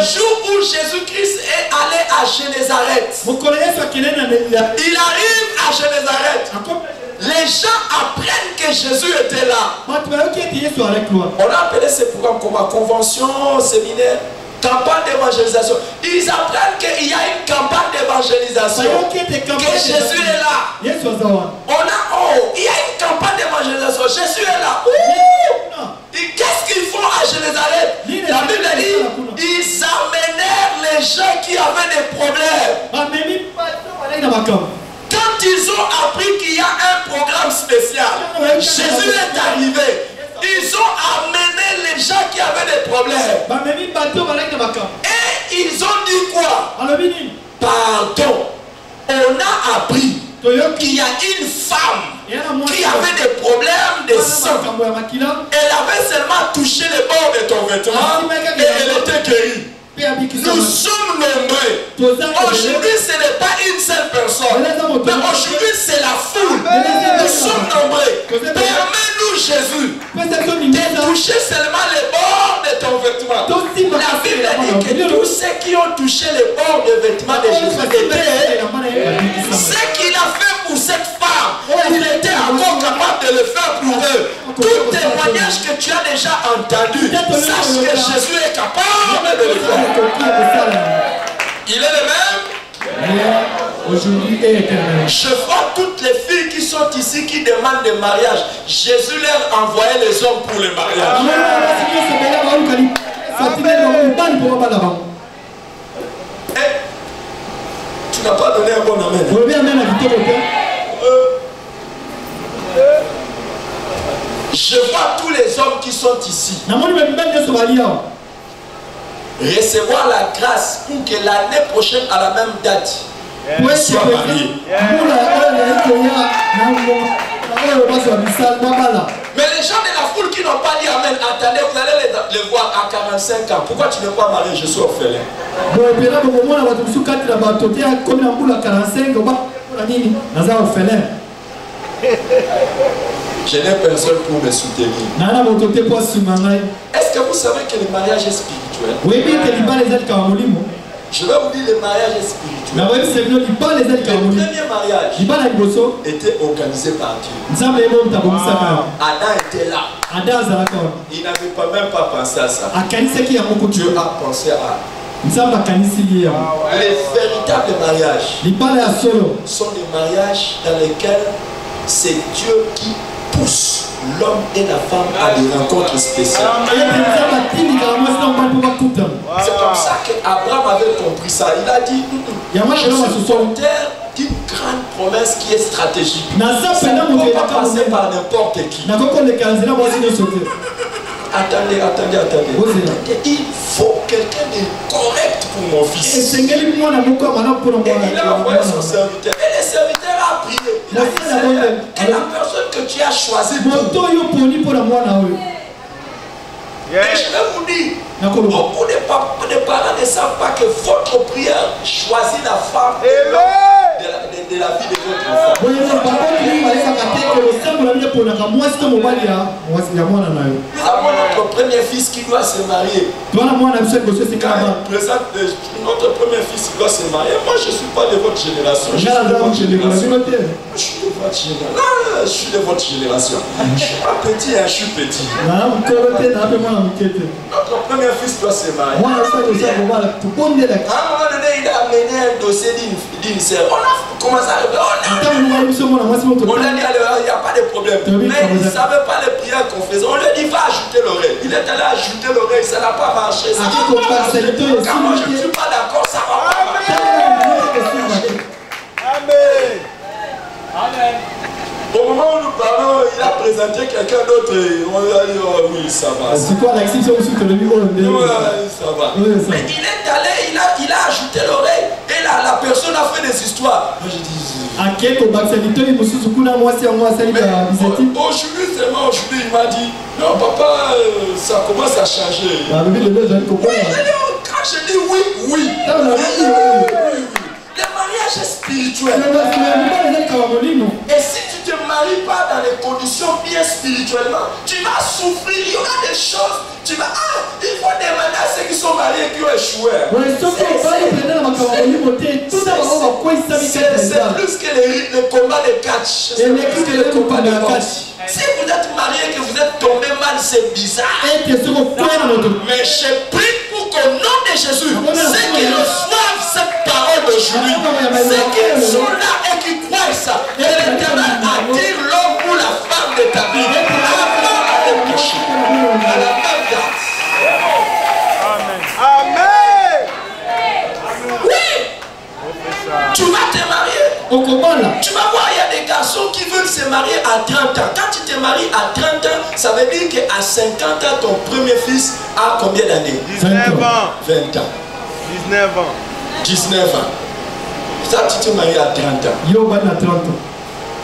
jour où Jésus-Christ est allé à Génézareth. Il arrive à Génézareth. Les gens apprennent que Jésus était là. On a appelé ce programme comme convention, séminaire, campagne d'évangélisation. Ils apprennent qu'il y a une campagne d'évangélisation. Que Jésus est là. Il y a une campagne d'évangélisation. Jésus est là. Et qu'est-ce qu'ils font à Génézareth? La Bible dit, ils amenèrent les gens qui avaient des problèmes. Quand ils ont appris qu'il y a un programme spécial, Jésus est arrivé. Ils ont amené les gens qui avaient des problèmes. Et ils ont dit quoi? Pardon. On a appris qu'il y a une femme qui avait des problèmes de sang. Elle avait seulement touché les bords de ton vêtement et elle était guérie. Nous sommes nombreux. Aujourd'hui, ce n'est pas une seule personne. Mais aujourd'hui, c'est la foule. Nous sommes nombreux. Permets-nous, Jésus, de toucher seulement les bords de ton vêtement. La Bible dit que tous ceux qui ont touché les bords de vêtements de Jésus étaient. Ce qu'il a fait pour cette femme, il était encore capable de le faire pour eux. Tout témoignage que tu as déjà entendu, sache que Jésus est capable de le faire. Il est le même. Aujourd'hui et éternel. Je vois toutes les filles qui sont ici qui demandent des mariages. Jésus leur envoyait les hommes pour le mariage. Tu n'as pas donné un bon amen. Je vois tous les hommes qui sont ici recevoir la grâce pour que l'année prochaine à la même date soient mariés. Mais les gens de la foule qui n'ont pas dit amen, attendez, vous allez les voir à 45 ans. Pourquoi tu n'es pas marié? Je suis orphelin. Je n'ai personne pour me soutenir. Est-ce que vous savez que le mariage est spirituel? Je vais vous dire, le mariage est spirituel. Le premier mariage était organisé par Dieu. Adam était là. Il n'avait pas même pas pensé à ça. Dieu a pensé à. Les véritables mariages sont des mariages dans lesquels c'est Dieu qui pousse l'homme et la femme à des rencontres spéciales. C'est comme ça qu'Abraham avait compris ça. Il a dit, je suis porteur d'une grande promesse qui est stratégique. Ça ne peut pas passer par n'importe qui. Attendez. Il faut quelqu'un de correct pour mon fils. Et il a envoyé son serviteur. Et le serviteur a a prié. Il a dit, Seigneur, que la personne que tu as choisie pour. Et je vais vous dire, beaucoup de parents ne savent pas que votre prière choisit la femme de la vie de votre enfant. Nous avons notre premier fils qui doit se marier. Quand il présente notre premier fils qui doit se marier, moi je ne suis pas de votre génération. Je suis de votre génération. Je suis de votre génération. Je ne suis pas petit, je suis petit. Notre premier fils doit se marier. À un moment donné, il a amené un dossier d'une sœur. On a commencé à rêver. On a dit, il n'y a pas de problème. Mais il ne savait pas les prières qu'on faisait. On lui a dit, va ajouter l'oreille. Il est allé ajouter l'oreille, ça n'a pas marché. Ça n'a pas marché. Quand moi je ne suis pas d'accord, ça va pas marcher. Amen. Amen. Au moment où nous parlons, il a présenté quelqu'un d'autre et on lui a dit, oh oui, ça va. C'est quoi l'exception aussi que le niveau? Oui, ça va. Mais il est allé, il a ajouté l'oreille et la personne a fait des histoires. Moi j'ai dit, aujourd'hui, il m'a dit, non papa, ça commence à changer. Quand je dis oui, oui. Le mariage est spirituel. Et si tu ne te maries pas dans les conditions bien spirituellement, tu vas souffrir, il y aura des choses. Tu vas, il faut demander à ceux qui sont mariés qui ont échoué. C'est plus que le combat de catch. C'est plus que le combat de boxe. Si vous êtes marié et que vous êtes tombé mal, c'est bizarre. Mais je prie pour qu'au nom de Jésus, ceux qui reçoivent cette parole d'aujourd'hui, ceux qui sont là et qui croient ça, que l'Éternel attire l'homme ou la femme de ta vie avant de pécher. À la même date. Amen. Oui. Tu vas te marier. Tu vas voir, il y a des garçons qui veulent se marier à 30 ans. Quand tu te maries à 30 ans, ça veut dire qu'à 50 ans, ton premier fils a combien d'années? 19 ans. 20 ans. 19 ans. 19 ans. Ça, tu te maries à 30 ans.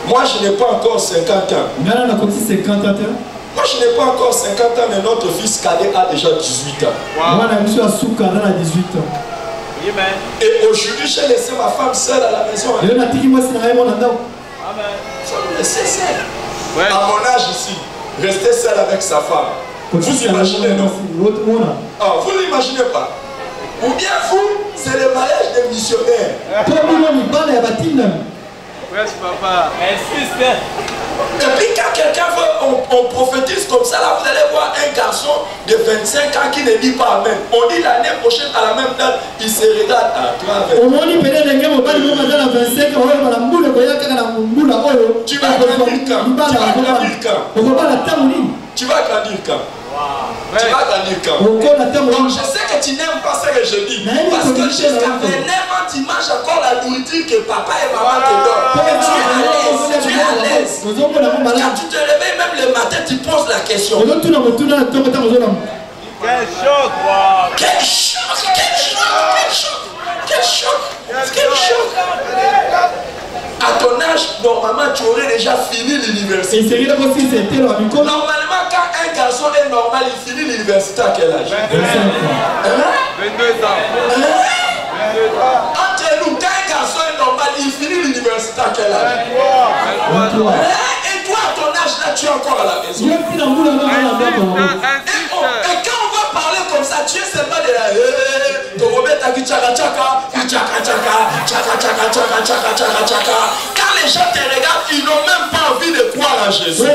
Moi, je n'ai pas encore 50 ans. Moi, je n'ai pas encore 50 ans, mais notre fils cadet a déjà 18 ans. Wow. Et aujourd'hui, j'ai laissé ma femme seule à la maison. Amen. Ça me laisser seule. Ouais. À mon âge ici, rester seul avec sa femme. Vous imaginez, non? Ah, vous n'imaginez pas. Ou bien vous, c'est le mariage des missionnaires. Papa. Et puis quand quelqu'un veut, on prophétise comme ça, là, vous allez voir un garçon de 25 ans qui ne dit pas Amen. On dit l'année prochaine à la même date, il se regarde à travers. Tu vas grandir quand? Tu vas grandir quand? Tu vas grandir quand? Donc je sais que tu n'aimes pas ce que je dis. Parce que jusqu'à 29 ans, tu manges encore la nourriture que papa et maman te donnent. Tu es à l'aise. Quand tu te réveilles même le matin, tu poses la question. Quel choc! Quel choc! Quel choc! Quel choc! Quel choc! À ton âge, normalement, tu aurais déjà fini l'université. Normalement, quand un garçon est normal, il finit l'université à quel âge? 22 ans. Entre nous, quand un garçon est normal, il finit l'université à quel âge? 23. Et toi, à ton âge, là, tu es encore à la maison. Et quand on va parler comme ça, tu es seulement de la... Quand les gens te regardent, ils n'ont même pas envie de croire à Jésus.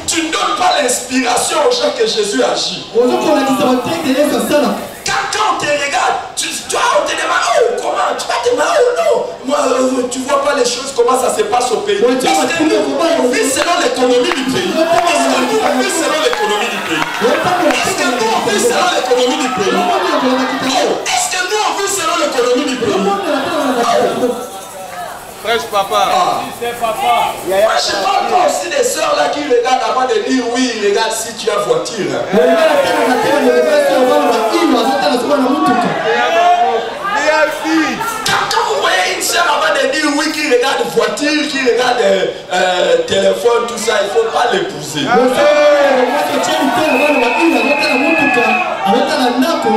Tu ne donnes pas l'inspiration aux gens que Jésus agit. Quand on te regarde, on te demande, oh, comment tu vas te marier ou non? Moi, tu vois pas les choses, comment ça se passe au pays. Parce que nous, on vit selon l'économie du pays. Est-ce que nous, on vit selon l'économie du pays? Est-ce que nous, on vit selon l'économie du pays? Est-ce que nous, on vit selon l'économie du pays? Fraîche papa. Moi, je parle pas aussi des sœurs là qui regardent avant de dire oui, regarde si tu as voiture. Quand vous voyez une soeur avant de dire oui, qui regarde voiture, qui regarde téléphone, tout ça, il ne faut pas l'épouser.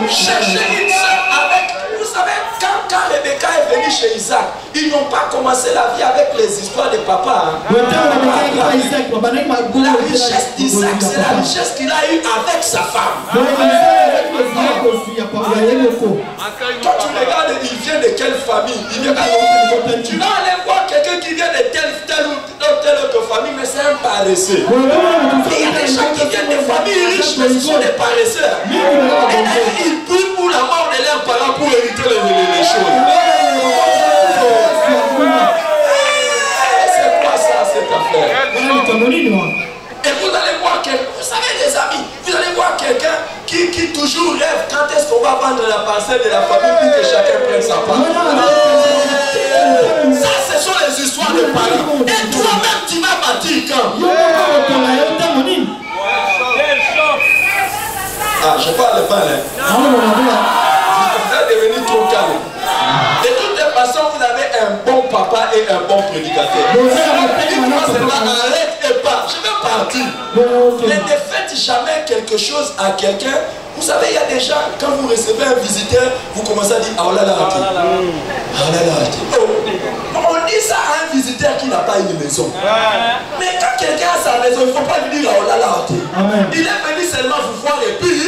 Cherchez une soeur avec, vous savez, quand Rebecca est venue chez Isaac, ils n'ont pas commencé la vie avec les histoires de papa. La richesse d'Isaac, c'est la richesse qu'il a eue avec sa femme. Quand tu regardes, il vient de quelle famille? Tu vas aller voir quelqu'un qui vient de telle autre famille, mais c'est un paresseux. Il y a des gens qui viennent de familles riches, mais ce sont des paresseurs. Et ils prient pour la mort de leurs parents pour éviter les choses. C'est quoi ça, cette affaire? Et vous allez voir quelqu'un, vous savez les amis, vous allez voir quelqu'un qui toujours rêve quand est-ce qu'on va vendre la parcelle de la famille pour que chacun prenne sa part. Ça, ce sont les histoires de parents. Et toi-même, tu vas bâtir quand? Ah, je parle pas là. Vous êtes devenu trop calme. De toutes les façons, vous avez un bon papa et un bon prédicateur. Dites-moi seulement arrête et pas. Je vais partir. Mais ne faites jamais quelque chose à quelqu'un. Vous savez, il y a des gens, quand vous recevez un visiteur, vous commencez à dire ah là là, on dit ça à un visiteur qui n'a pas une maison. Mais quand quelqu'un a sa maison, il ne faut pas lui dire oh là là. Il est venu seulement vous voir et puis.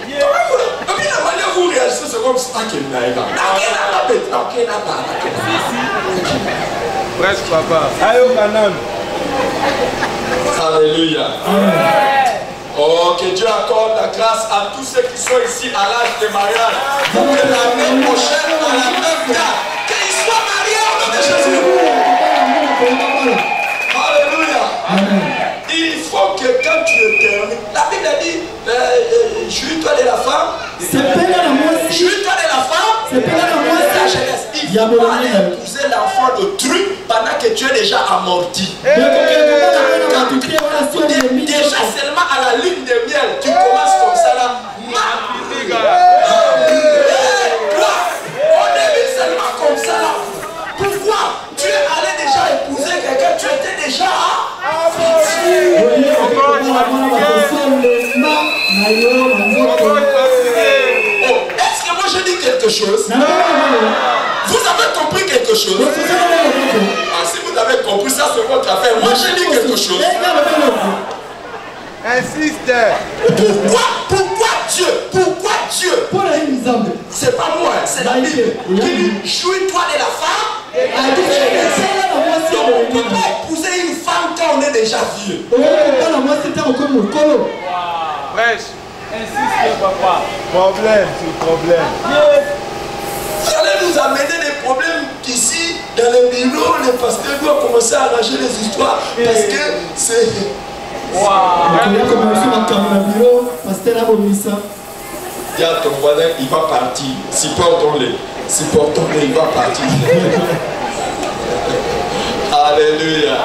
Et puis la manière où vous réagissez, c'est comme ça qu'il n'a pas. Presque papa. Alléluia. Oh, que Dieu accorde la grâce à tous ceux qui sont ici à l'âge de mariage. Pour que l'année prochaine, à la même date, qu'ils soient mariés au nom de Jésus. Alléluia. Il faut que quand tu le termines, la Bible dit, jouis-toi de la femme. Jouis-toi de la femme. C'est la jeunesse. Il faut aller épouser l'enfant d'autrui pendant que tu es déjà amorti. Déjà seulement à la lune de miel, tu commences comme ça là. On est seulement comme ça là. Pourquoi? Tu es allé déjà épouser quelqu'un, tu étais déjà est-ce que moi je dis quelque chose? Vous avez compris quelque chose? Ah, si vous avez compris ça, c'est votre affaire. Moi je dis quelque chose. Insiste. Pourquoi Dieu? C'est pas moi, c'est la Bible. Qui dit jouis-toi de la femme. On ne peut pas épouser une femme quand on est déjà vieux. Prêche. Insiste papa. Problème, c'est problème. Vous allez nous amener des problèmes qu'ici, dans le bureau, le pasteur doit commencer à arranger les histoires parce que c'est... Dis à ton voisin, il va partir. Supportons-le, il va partir. Alléluia.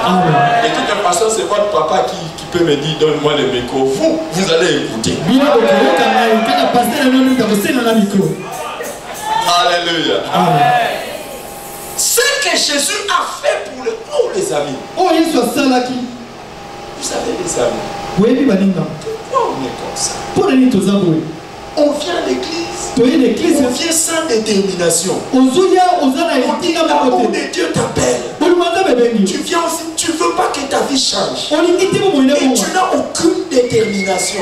Et de toute façon, c'est votre papa qui peut me dire, donne-moi le micro. Vous allez écouter. Alléluia. Ce que Jésus a fait pour le... Oh les amis. Vous savez les amis. Pourquoi on est comme ça? On vient à l'église. On vient sans détermination. On dit l'amour de Dieu t'appelle. Tu viens aussi, tu ne veux pas que ta vie change. Et tu n'as aucune détermination.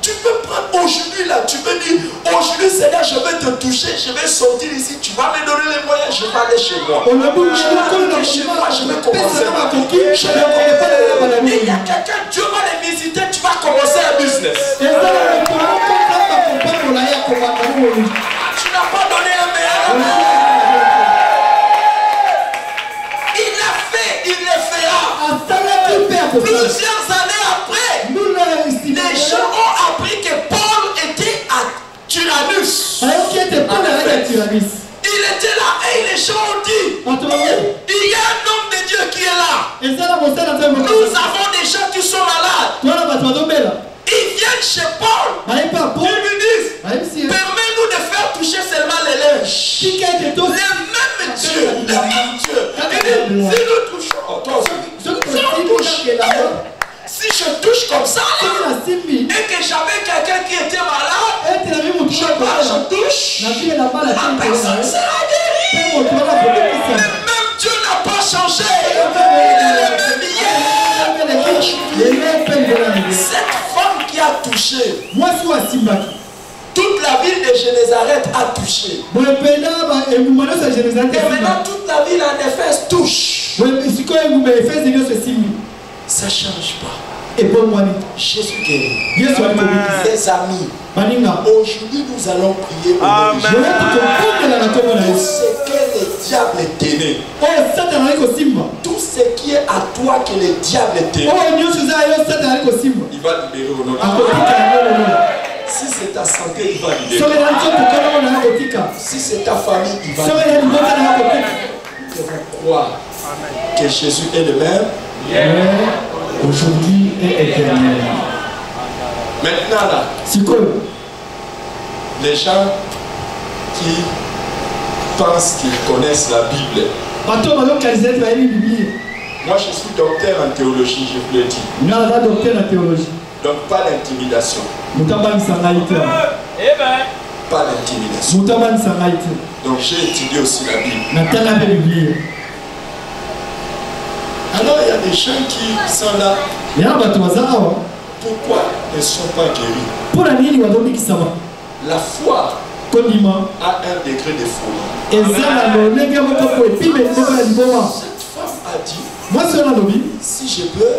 Tu peux prendre aujourd'hui là, tu peux dire aujourd'hui Seigneur, je vais te toucher, je vais sortir ici, tu vas me donner les moyens, je vais aller chez moi. Je vais aller chez moi, je vais commencer ma vie. Il y a quelqu'un, Dieu va les visiter, tu vas commencer un business. Tu n'as pas donné un meilleur. Il l'a fait, il le fera. Plusieurs années après, les gens ont appris que Paul était à Tyrannus. Il était là et les gens ont dit, il y a un homme de Dieu qui est là. Nous avons des gens qui sont malades. Ils viennent viennent chez Paul. Ils lui disent, permets-nous de faire toucher seulement les linges. Le même Dieu. Si nous touchons, si je touche comme ça, et que j'avais quelqu'un qui était malade, je touche, la personne sera guérie. Le même Dieu n'a pas changé. Il est le même hier. Cette femme qui a touché, toute la ville de Génézareth a touché. Et maintenant toute la ville en Éphèse touche. Ça ne change pas. Jésus guérit. Les amis, aujourd'hui nous allons prier pour les gens. Tout ce que le diable tenait, tout ce qui est à toi que le diable tenait, il va libérer au nom de Dieu. Si c'est ta santé, il va libérer. Si c'est ta famille, il va libérer. Nous devons croire que Jésus est le même. Aujourd'hui et éternellement. Maintenant là, les gens qui pensent qu'ils connaissent la Bible. Moi je suis docteur en théologie, je vous l'ai dit. Donc pas d'intimidation. Pas d'intimidation. Donc j'ai étudié aussi la Bible. Alors il y a des gens qui sont là. Pourquoi ils ne sont pas guéris? La foi a un degré de folie. Cette femme a dit, si je peux,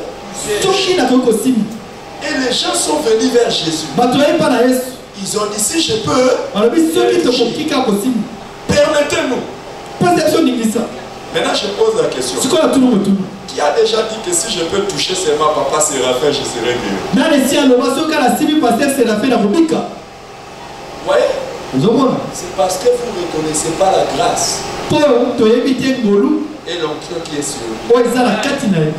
et les gens sont venus vers Jésus. Ils ont dit, si je peux, permettez-nous. Maintenant je pose la question. Qui a déjà dit que si je peux toucher seulement papa Séraphin, je serai guéri? Vous voyez? C'est parce que vous ne reconnaissez pas la grâce et l'onction qui est sur lui.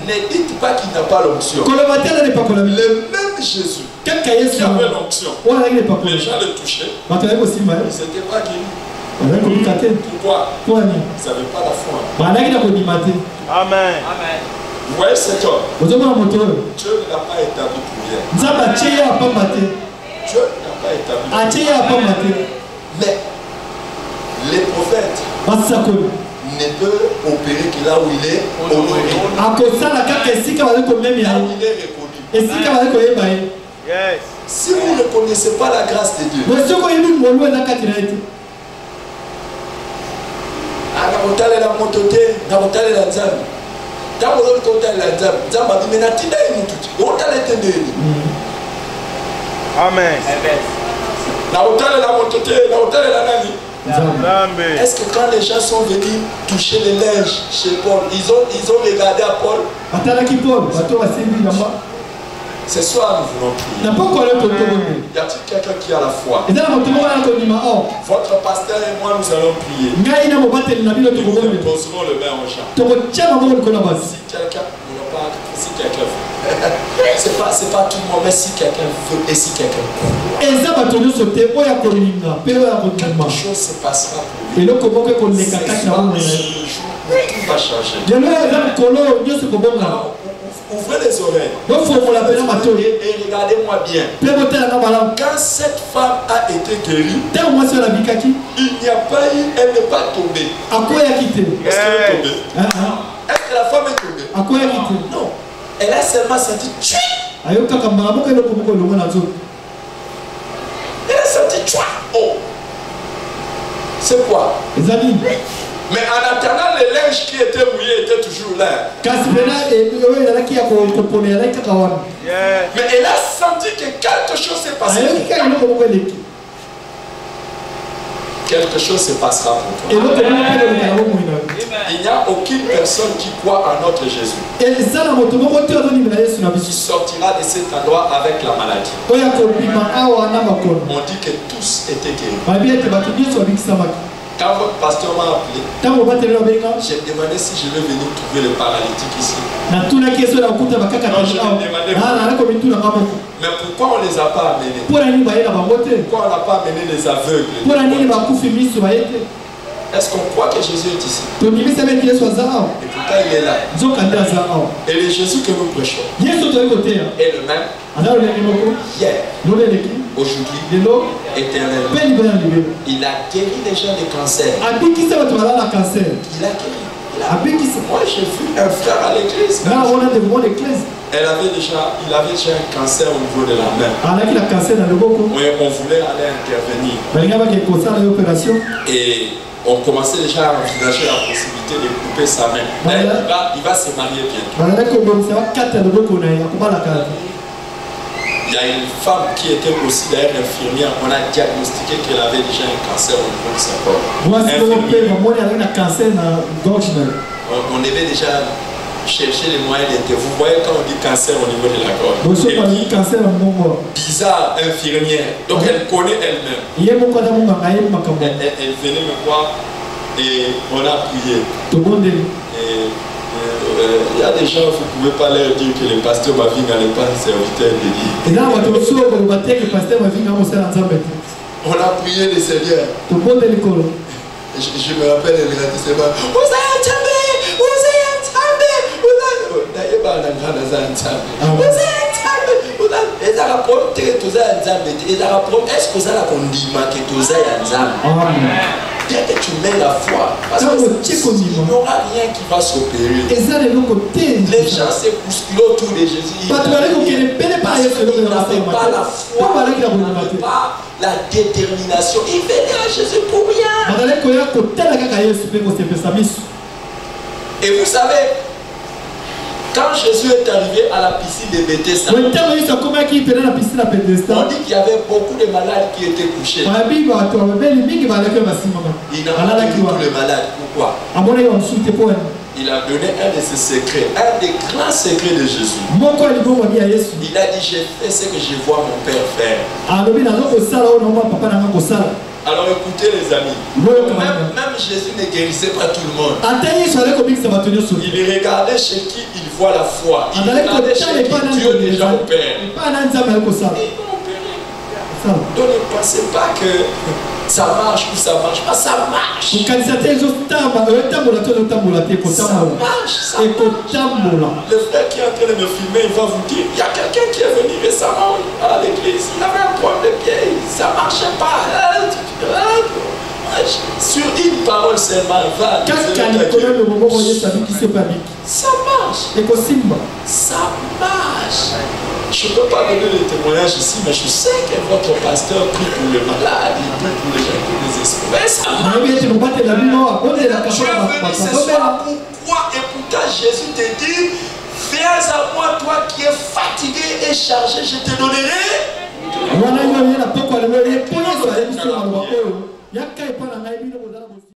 Ne dites pas qu'il n'a pas l'onction. Le même Jésus qui avait l'onction, les gens le touchaient, ils n'étaient pas guéris. Pourquoi? Ils n'avaient pas la foi. Amen. Vous voyez cet homme? Dieu ne l'a pas établi pour rien. Dieu n'a pas établi. Mais les prophètes ne peuvent opérer que là où il est honoré. Là où il est reconnu. Si vous ne connaissez pas la grâce de Dieu, Amen. Est-ce que quand les gens sont venus toucher les linges chez Paul, ils ont regardé à Paul? Ce soir, nous voulons prier. Y a-t-il quelqu'un qui a la foi? Votre pasteur et moi, nous allons prier. Nous poserons le main aux gens. Si quelqu'un veut. C'est pas tout le monde, mais si quelqu'un veut et si quelqu'un quelque chose se passera pour lui. Tout va changer. Ouvrez les oreilles et regardez-moi bien. Quand cette femme a été guérie, il n'y a pas eu, elle n'est pas tombée. Est-ce qu'elle est tombée? Est-ce que la femme est tombée? Non. Elle a seulement senti tchouin. Elle a senti tchouin. Oh. C'est quoi? Mais en attendant, les linges qui étaient mouillés étaient toujours là. Mais elle a senti que quelque chose s'est passé. Quelque chose se passera pour toi. Il n'y a aucune personne qui croit en notre Jésus qui sortira de cet endroit avec la maladie. On dit que tous étaient guéris. Quand votre pasteur m'a appelé, j'ai demandé si je vais venir trouver le paralytique ici. Non, je lui ai demandé. Mais pourquoi on ne les a pas amenés? Pourquoi on n'a pas amené les aveugles? Est-ce qu'on croit que Jésus est ici? Et pourtant il est là. Et le Jésus que nous prêchons est le même hier, aujourd'hui, éternellement. Il a guéri les gens de cancer. Il a guéri. Moi j'ai vu un frère à l'église. Il avait déjà un cancer au niveau de la main. Oui, on voulait aller intervenir. Et on commençait déjà à envisager la possibilité de couper sa main. Il va se marier bientôt. Il y a une femme qui était aussi d'ailleurs infirmière. On a diagnostiqué qu'elle avait déjà un cancer au niveau de sa corps. On devait déjà chercher les moyens d'être. Vous voyez quand on dit cancer au niveau de la gorge. Bizarre, infirmière. Donc elle connaît elle-même. Elle venait me voir et on a prié. Il y a des gens, vous ne pouvez pas leur dire que le pasteur Mavinga n'est pas un serviteur de Dieu. On a prié le Seigneur. Je me rappelle, elle m'a dit, c'est pas. Est-ce que ça bien que tu mets la foi, parce qu'il n'y aura rien qui va s'opérer. Les gens se bousculent autour de Jésus. Ils n'avaient pas la foi, ils n'avaient pas la détermination. Ils venaient à Jésus pour rien. Et vous savez, quand Jésus est arrivé à la piscine de Bethesda, on dit qu'il y avait beaucoup de malades qui étaient couchés. Il n'a pas dit tous les malades. Pourquoi? Il a donné un de ses secrets, un des grands secrets de Jésus. Il a dit, j'ai fait ce que je vois mon Père faire. Alors écoutez les amis, même Jésus ne guérissait pas tout le monde. Il regardait chez qui il voit la foi. Il regardait chez qui Dieu déjà opère. Donc ne pensez pas que ça marche ou ça marche pas, ça marche. Ça marche, ça marche. Le frère qui est en train de me filmer, il va vous dire, il y a quelqu'un qui est venu récemment à l'église, il avait un problème de pied, ça ne marchait pas. Sur une parole seulement, va. Ça marche. Ça marche. Je ne peux pas donner le témoignage ici, mais je sais que votre pasteur prie pour les malades, il prie pour les gens qui désespèrent. Ça marche. Tu es venu ce soir, pourquoi? Et pourtant Jésus te dit, viens à moi, toi qui es fatigué et chargé, je te donnerai.